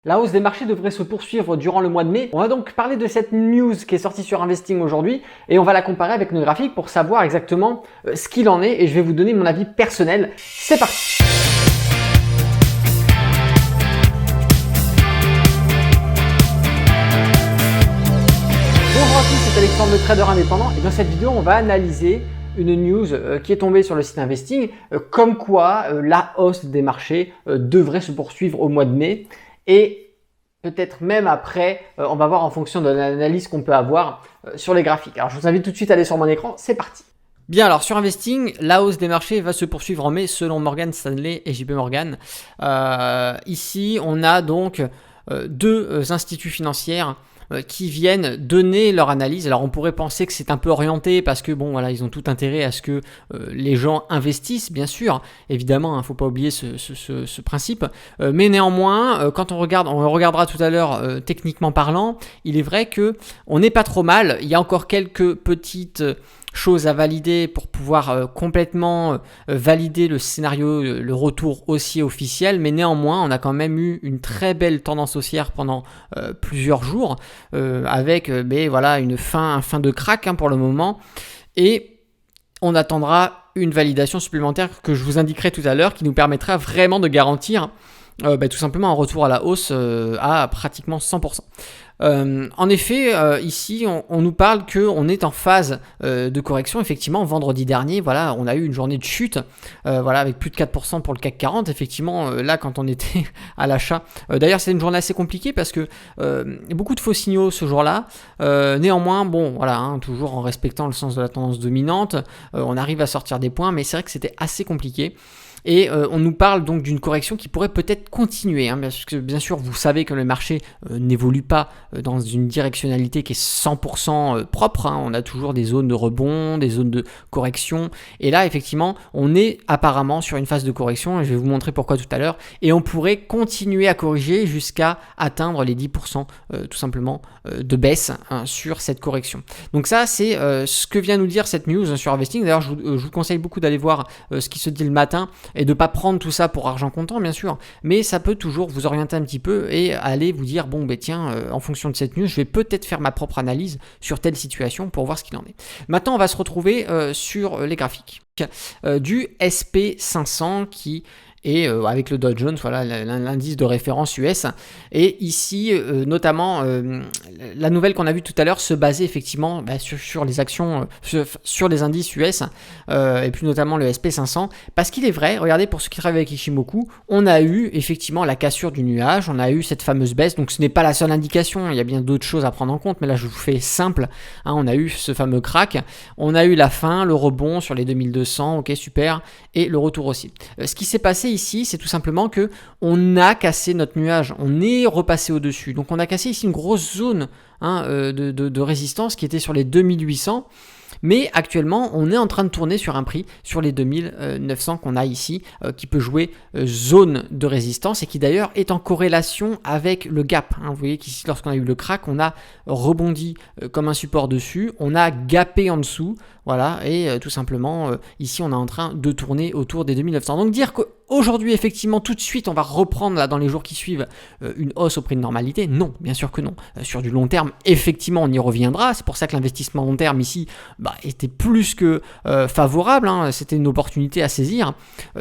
La hausse des marchés devrait se poursuivre durant le mois de mai. On va donc parler de cette news qui est sortie sur Investing aujourd'hui et on va la comparer avec nos graphiques pour savoir exactement ce qu'il en est et je vais vous donner mon avis personnel. C'est parti! Bonjour à tous, c'est Alexandre, le trader indépendant et dans cette vidéo on va analyser une news qui est tombée sur le site Investing comme quoi la hausse des marchés devrait se poursuivre au mois de mai. Et peut-être même après, on va voir en fonction de l'analyse qu'on peut avoir sur les graphiques. Alors je vous invite tout de suite à aller sur mon écran, c'est parti. Bien, alors sur Investing, la hausse des marchés va se poursuivre en mai selon Morgan Stanley et JP Morgan. Ici, on a donc deux instituts financiers qui viennent donner leur analyse. Alors on pourrait penser que c'est un peu orienté parce que bon voilà, ils ont tout intérêt à ce que les gens investissent, bien sûr, évidemment, il ne faut pas oublier ce principe, mais néanmoins, quand on regarde, on le regardera tout à l'heure techniquement parlant, il est vrai que on n'est pas trop mal. Il y a encore quelques petites choses à valider pour pouvoir complètement valider le scénario, le retour haussier officiel, mais néanmoins on a quand même eu une très belle tendance haussière pendant plusieurs jours avec voilà, une fin de crack pour le moment, et on attendra une validation supplémentaire que je vous indiquerai tout à l'heure qui nous permettra vraiment de garantir tout simplement un retour à la hausse à pratiquement 100%. En effet, ici, on nous parle qu'on est en phase de correction. Effectivement, vendredi dernier, voilà, on a eu une journée de chute, voilà, avec plus de 4% pour le CAC 40. Effectivement, là, quand on était à l'achat, d'ailleurs, c'est une journée assez compliquée parce que beaucoup de faux signaux ce jour-là. Néanmoins, bon, voilà, toujours en respectant le sens de la tendance dominante, on arrive à sortir des points, mais c'est vrai que c'était assez compliqué. Et on nous parle donc d'une correction qui pourrait peut-être continuer, parce que bien sûr vous savez que le marché n'évolue pas dans une directionnalité qui est 100% propre, on a toujours des zones de rebond, des zones de correction, et là effectivement on est apparemment sur une phase de correction, et je vais vous montrer pourquoi tout à l'heure, et on pourrait continuer à corriger jusqu'à atteindre les 10% tout simplement de baisse sur cette correction. Donc ça c'est ce que vient nous dire cette news sur Investing. D'ailleurs je vous conseille beaucoup d'aller voir ce qui se dit le matin, et de ne pas prendre tout ça pour argent comptant bien sûr, mais ça peut toujours vous orienter un petit peu et aller vous dire bon tiens, en fonction de cette news je vais peut-être faire ma propre analyse sur telle situation pour voir ce qu'il en est. Maintenant on va se retrouver sur les graphiques du SP500 qui et avec le Dow Jones, voilà l'indice de référence US. Et ici, notamment, la nouvelle qu'on a vue tout à l'heure se basait effectivement sur les actions, sur les indices US, et puis notamment le SP500. Parce qu'il est vrai, regardez, pour ceux qui travaillent avec Ishimoku, on a eu effectivement la cassure du nuage, on a eu cette fameuse baisse. Donc ce n'est pas la seule indication, il y a bien d'autres choses à prendre en compte, mais là je vous fais simple. On a eu ce fameux crack, on a eu la fin, le rebond sur les 2200, ok super, et le retour aussi. Ce qui s'est passé ici, c'est tout simplement que on a cassé notre nuage, on est repassé au-dessus. Donc on a cassé ici une grosse zone de résistance qui était sur les 2800. Mais actuellement, on est en train de tourner sur un prix sur les 2900 qu'on a ici, qui peut jouer zone de résistance et qui d'ailleurs est en corrélation avec le gap. Vous voyez qu'ici, lorsqu'on a eu le crack, on a rebondi comme un support dessus, on a gapé en dessous, voilà, et tout simplement, ici, on est en train de tourner autour des 2900. Donc dire qu'aujourd'hui, effectivement, tout de suite, on va reprendre là dans les jours qui suivent une hausse au prix de normalité, non, bien sûr que non. Sur du long terme, effectivement, on y reviendra. C'est pour ça que l'investissement long terme ici était plus que favorable, c'était une opportunité à saisir.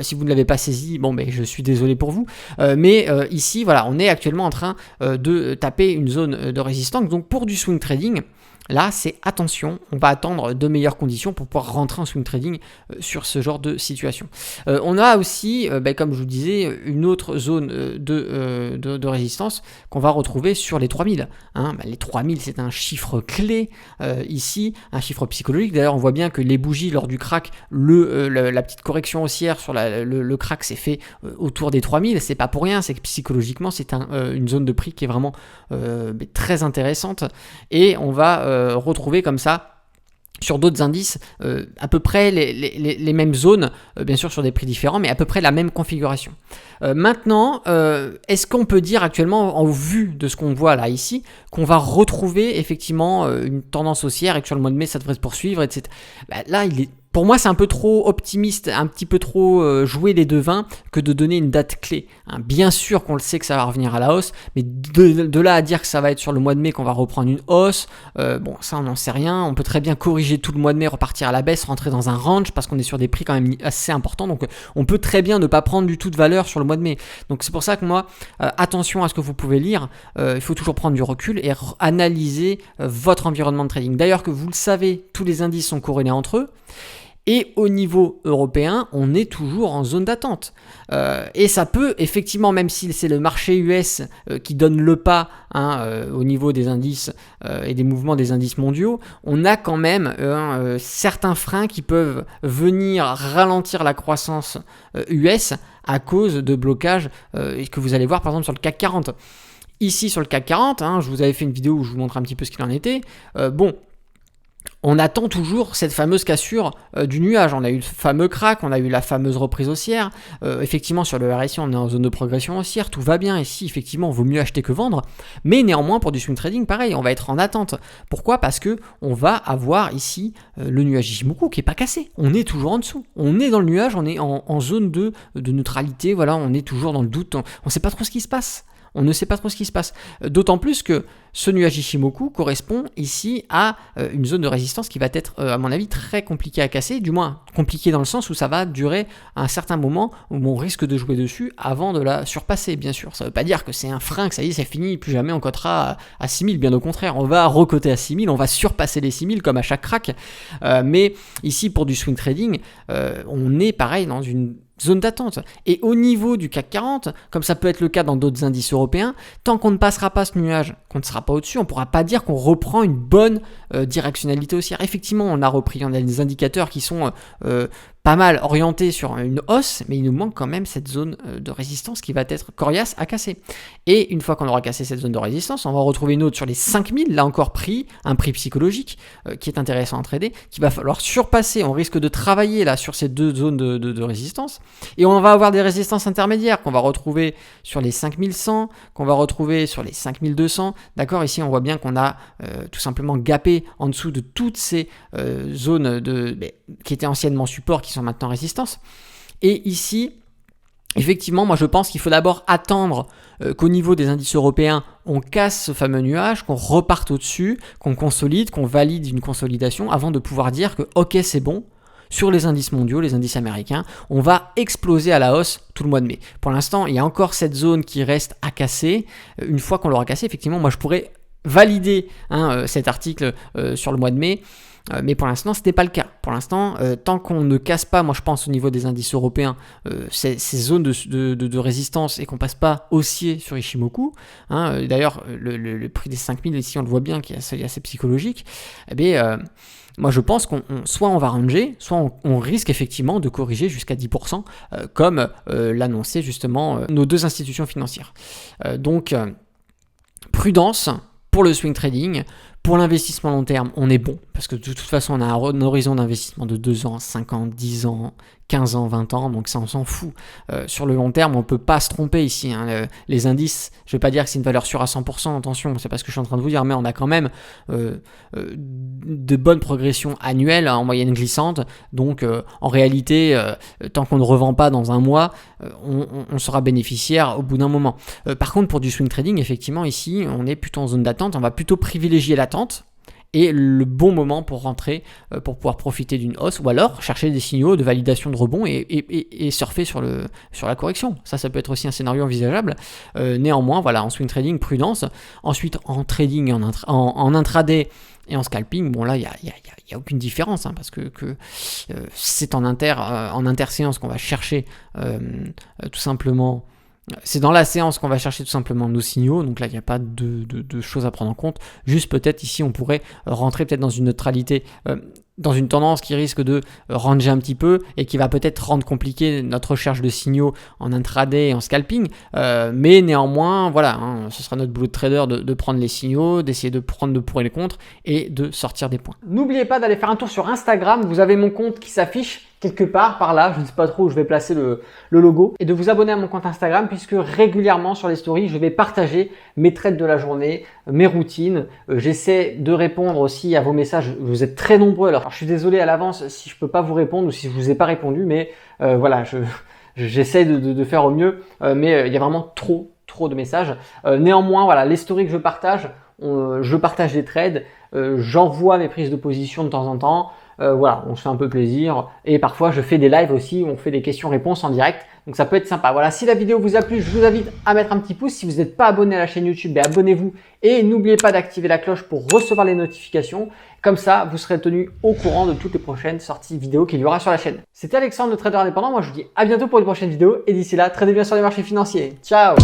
Si vous ne l'avez pas saisi, je suis désolé pour vous. Mais ici, voilà, on est actuellement en train de taper une zone de résistance. Donc pour du swing trading, là, c'est attention, on va attendre de meilleures conditions pour pouvoir rentrer en swing trading sur ce genre de situation. On a aussi, comme je vous disais, une autre zone de résistance qu'on va retrouver sur les 3000. Les 3000, c'est un chiffre clé ici, un chiffre psychologique. D'ailleurs, on voit bien que les bougies lors du crack, la petite correction haussière sur le crack s'est fait autour des 3000. C'est pas pour rien, c'est que psychologiquement, c'est une zone de prix qui est vraiment très intéressante. Et on va retrouver comme ça sur d'autres indices à peu près les mêmes zones, bien sûr sur des prix différents, mais à peu près la même configuration. Maintenant, est-ce qu'on peut dire actuellement, en vue de ce qu'on voit là ici, qu'on va retrouver effectivement une tendance haussière et que sur le mois de mai ça devrait se poursuivre, etc. Là, Pour moi, c'est un peu trop optimiste, un petit peu trop jouer les devins que de donner une date clé. Bien sûr qu'on le sait que ça va revenir à la hausse, mais de là à dire que ça va être sur le mois de mai qu'on va reprendre une hausse, bon, ça on n'en sait rien. On peut très bien corriger tout le mois de mai, repartir à la baisse, rentrer dans un range parce qu'on est sur des prix quand même assez importants. Donc on peut très bien ne pas prendre du tout de valeur sur le mois de mai. Donc c'est pour ça que moi, attention à ce que vous pouvez lire. Il faut toujours prendre du recul et analyser votre environnement de trading. D'ailleurs, que vous le savez, tous les indices sont corrélés entre eux. Et au niveau européen, on est toujours en zone d'attente. Et ça peut, effectivement, même si c'est le marché US qui donne le pas au niveau des indices et des mouvements des indices mondiaux, on a quand même certains freins qui peuvent venir ralentir la croissance US à cause de blocages que vous allez voir par exemple sur le CAC 40. Ici sur le CAC 40, je vous avais fait une vidéo où je vous montre un petit peu ce qu'il en était. On attend toujours cette fameuse cassure du nuage. On a eu le fameux crack, on a eu la fameuse reprise haussière. Effectivement, sur le RSI, on est en zone de progression haussière, tout va bien. Ici, effectivement, il vaut mieux acheter que vendre. Mais néanmoins, pour du swing trading, pareil, on va être en attente. Pourquoi ? Parce que on va avoir ici le nuage Ichimoku qui n'est pas cassé. On est toujours en dessous. On est dans le nuage, on est en zone de neutralité. Voilà, on est toujours dans le doute. On ne sait pas trop ce qui se passe. On ne sait pas trop ce qui se passe. D'autant plus que ce nuage Ichimoku correspond ici à une zone de résistance qui va être, à mon avis, très compliquée à casser. Du moins, compliquée dans le sens où ça va durer un certain moment où on risque de jouer dessus avant de la surpasser, bien sûr. Ça ne veut pas dire que c'est un frein, que ça y est, c'est fini, plus jamais on cotera à 6000. Bien au contraire, on va recoter à 6000, on va surpasser les 6000 comme à chaque crack. Mais ici, pour du swing trading, on est pareil dans une zone d'attente. Et au niveau du CAC 40, comme ça peut être le cas dans d'autres indices européens, tant qu'on ne passera pas ce nuage, qu'on ne sera pas au-dessus, on ne pourra pas dire qu'on reprend une bonne directionnalité haussière. Effectivement, on a repris, on a des indicateurs qui sont pas mal orientés sur une hausse, mais il nous manque quand même cette zone de résistance qui va être coriace à casser. Et une fois qu'on aura cassé cette zone de résistance, on va retrouver une autre sur les 5000, là encore un prix psychologique qui est intéressant à trader, qu'il va falloir surpasser. On risque de travailler là sur ces deux zones de résistance. Et on va avoir des résistances intermédiaires qu'on va retrouver sur les 5100, qu'on va retrouver sur les 5200. D'accord, ici on voit bien qu'on a tout simplement gapé en dessous de toutes ces zones qui étaient anciennement supports, qui sont maintenant résistance. Et ici, effectivement, moi je pense qu'il faut d'abord attendre qu'au niveau des indices européens, on casse ce fameux nuage, qu'on reparte au-dessus, qu'on consolide, qu'on valide une consolidation avant de pouvoir dire que ok, c'est bon. Sur les indices mondiaux, les indices américains, on va exploser à la hausse tout le mois de mai. Pour l'instant, il y a encore cette zone qui reste à casser. Une fois qu'on l'aura cassé, effectivement, moi je pourrais valider cet article sur le mois de mai. Mais pour l'instant, ce n'est pas le cas. Pour l'instant, tant qu'on ne casse pas, moi je pense au niveau des indices européens, ces zones de résistance et qu'on ne passe pas haussier sur Ichimoku, d'ailleurs le prix des 5000 ici on le voit bien qui est assez psychologique, moi je pense qu'on soit on va ranger, soit on risque effectivement de corriger jusqu'à 10%, comme l'annonçaient justement nos deux institutions financières. Donc prudence pour le swing trading. Pour l'investissement long terme, on est bon, parce que de toute façon, on a un horizon d'investissement de 2 ans, 5 ans, 10 ans, 15 ans, 20 ans, donc ça, on s'en fout. Sur le long terme, on ne peut pas se tromper ici. Les indices, je ne vais pas dire que c'est une valeur sûre à 100%, attention, c'est pas ce que je suis en train de vous dire, mais on a quand même de bonnes progressions annuelles en moyenne glissante. Donc, en réalité, tant qu'on ne revend pas dans un mois, on sera bénéficiaire au bout d'un moment. Par contre, pour du swing trading, effectivement, ici, on est plutôt en zone d'attente. On va plutôt privilégier l'attente et le bon moment pour rentrer, pour pouvoir profiter d'une hausse, ou alors chercher des signaux de validation de rebond et surfer sur la correction. Ça peut être aussi un scénario envisageable. Néanmoins, voilà, en swing trading, prudence. Ensuite, en trading, en intraday et en scalping, bon là, il y a aucune différence, parce que c'est en interséance qu'on va chercher tout simplement. C'est dans la séance qu'on va chercher tout simplement nos signaux, donc là il n'y a pas de choses à prendre en compte. Juste peut-être ici on pourrait rentrer peut-être dans une neutralité, dans une tendance qui risque de ranger un petit peu et qui va peut-être rendre compliqué notre recherche de signaux en intraday et en scalping, mais néanmoins voilà, ce sera notre boulot de trader de prendre les signaux, d'essayer de prendre le pour et les contre et de sortir des points. N'oubliez pas d'aller faire un tour sur Instagram, vous avez mon compte qui s'affiche quelque part par là, je ne sais pas trop où je vais placer le logo, et de vous abonner à mon compte Instagram puisque régulièrement sur les stories je vais partager mes trades de la journée, mes routines. J'essaie de répondre aussi à vos messages. Vous êtes très nombreux. Alors je suis désolé à l'avance si je peux pas vous répondre ou si je vous ai pas répondu, mais voilà, j'essaie de faire au mieux. Mais il y a vraiment trop de messages. Néanmoins, voilà, les stories que je partage des trades, j'envoie mes prises de position de temps en temps. Voilà, on se fait un peu plaisir et parfois je fais des lives aussi où on fait des questions-réponses en direct. Donc ça peut être sympa. Voilà, si la vidéo vous a plu, je vous invite à mettre un petit pouce. Si vous n'êtes pas abonné à la chaîne YouTube, ben abonnez-vous et n'oubliez pas d'activer la cloche pour recevoir les notifications. Comme ça, vous serez tenu au courant de toutes les prochaines sorties vidéo qu'il y aura sur la chaîne. C'était Alexandre, le trader indépendant. Moi, je vous dis à bientôt pour une prochaine vidéo et d'ici là, tradez bien sur les marchés financiers. Ciao!